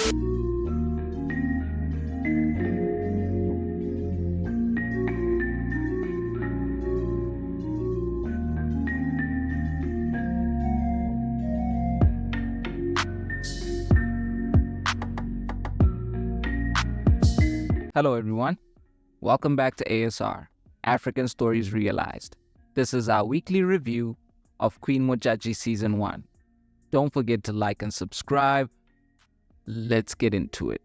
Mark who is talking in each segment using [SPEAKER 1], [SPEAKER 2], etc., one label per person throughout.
[SPEAKER 1] Hello everyone, welcome back to ASR, African Stories Realized. This is our weekly review of Queen Modjadji Season 1. Don't forget to like and subscribe. Let's get into it.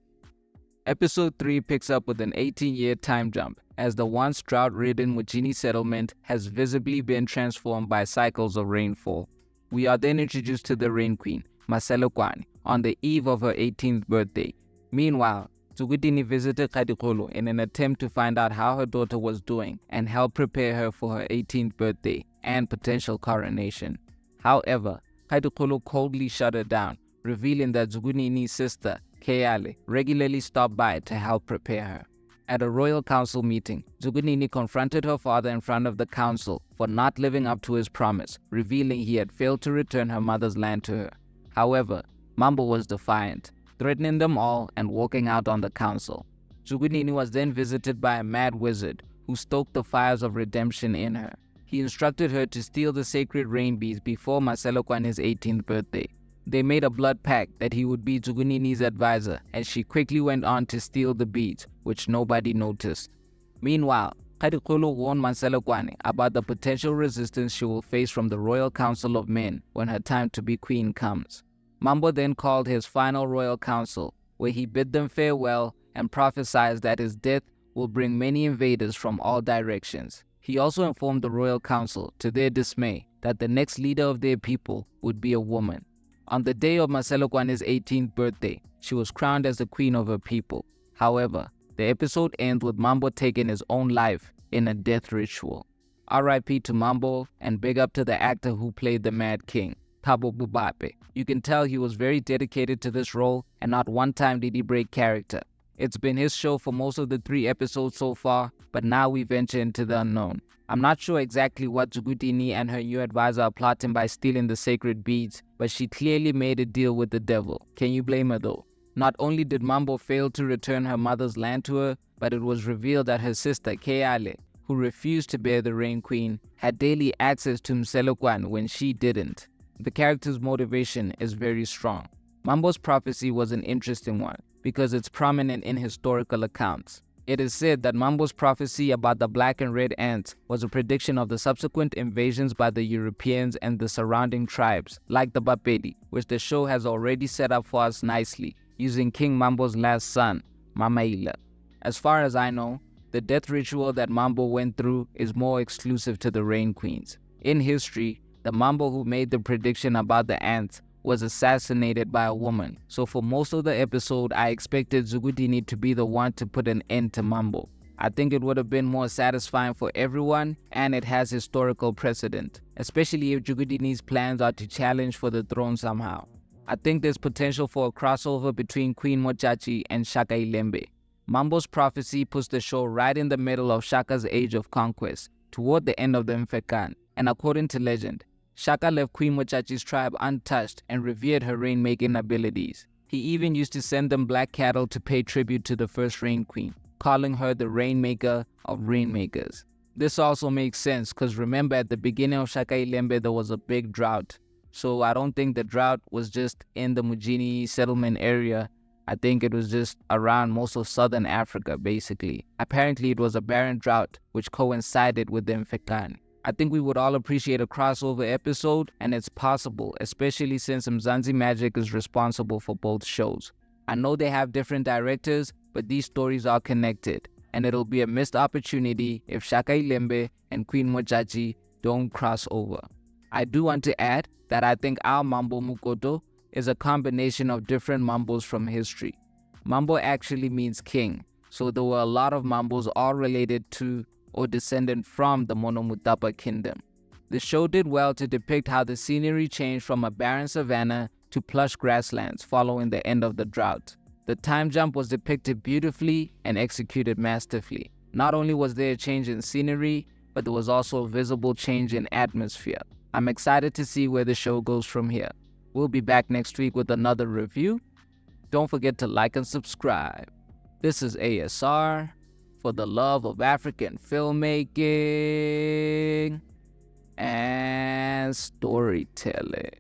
[SPEAKER 1] Episode 3 picks up with an 18-year time jump as the once drought-ridden Modjadji settlement has visibly been transformed by cycles of rainfall. We are then introduced to the rainqueen, Maselokwane, on the eve of her 18th birthday. Meanwhile, Tsugudini visited Kadikolo in an attempt to find out how her daughter was doing and help prepare her for her 18th birthday and potential coronation. However, Kadikolo coldly shut her down, revealing that Tsugudini's sister, Keale, regularly stopped by to help prepare her. At a royal council meeting, Tsugudini confronted her father in front of the council for not living up to his promise, revealing he had failed to return her mother's land to her. However, Mambo was defiant, threatening them all and walking out on the council. Tsugudini was then visited by a mad wizard who stoked the fires of redemption in her. He instructed her to steal the sacred rain beads before Maselokwane's 18th birthday. They made a blood pact that he would be Tsugudini's advisor, and she quickly went on to steal the beads, which nobody noticed. Meanwhile, Kadikolo warned Maselokwane about the potential resistance she will face from the Royal Council of Men when her time to be queen comes. Mambo then called his final royal council, where he bid them farewell and prophesied that his death will bring many invaders from all directions. He also informed the royal council, to their dismay, that the next leader of their people would be a woman. On the day of Maselokwane's 18th birthday, she was crowned as the queen of her people. However, the episode ends with Mambo taking his own life in a death ritual. R.I.P. to Mambo, and big up to the actor who played the Mad King, Thabo Bubape. You can tell he was very dedicated to this role, and not one time did he break character. It's been his show for most of the 3 episodes so far, but now we venture into the unknown. I'm not sure exactly what Tsugudini and her new advisor are plotting by stealing the sacred beads, but she clearly made a deal with the devil. Can you blame her though? Not only did Mambo fail to return her mother's land to her, but it was revealed that her sister Keale, who refused to bear the Rain Queen, had daily access to Maselokwane when she didn't. The character's motivation is very strong. Mambo's prophecy was an interesting one because it's prominent in historical accounts. It is said that Mambo's prophecy about the black and red ants was a prediction of the subsequent invasions by the Europeans and the surrounding tribes, like the Bapedi, which the show has already set up for us nicely, using King Mambo's last son, Mamaila. As far as I know, the death ritual that Mambo went through is more exclusive to the Rain Queens. In history, the Mambo who made the prediction about the ants was assassinated by a woman, so for most of the episode I expected Tsugudini to be the one to put an end to Mambo. I think it would have been more satisfying for everyone, and it has historical precedent, especially if Tsugudini's plans are to challenge for the throne somehow. I think there's potential for a crossover between Queen Modjadji and Shaka Ilembe. Mambo's prophecy puts the show right in the middle of Shaka's age of conquest, toward the end of the Mfekan, and according to legend, Shaka left Queen Modjadji's tribe untouched and revered her rainmaking abilities. He even used to send them black cattle to pay tribute to the first Rain Queen, calling her the rainmaker of rainmakers. This also makes sense because remember at the beginning of Shaka Ilembe there was a big drought. So I don't think the drought was just in the Modjadji settlement area. I think it was just around most of southern Africa basically. Apparently it was a barren drought which coincided with the Mfekan. I think we would all appreciate a crossover episode, and it's possible, especially since Mzansi Magic is responsible for both shows. I know they have different directors, but these stories are connected, and it'll be a missed opportunity if Shaka Ilembe and Queen Modjadji don't cross over. I do want to add that I think our Mambo Mukoto is a combination of different Mambos from history. Mambo actually means king, so there were a lot of Mambos all related to or descendant from the Monomotapa kingdom. The show did well to depict how the scenery changed from a barren savanna to plush grasslands following the end of the drought. The time jump was depicted beautifully and executed masterfully. Not only was there a change in scenery, but there was also a visible change in atmosphere. I'm excited to see where the show goes from here. We'll be back next week with another review. Don't forget to like and subscribe. This is ASR for the love of African filmmaking and storytelling.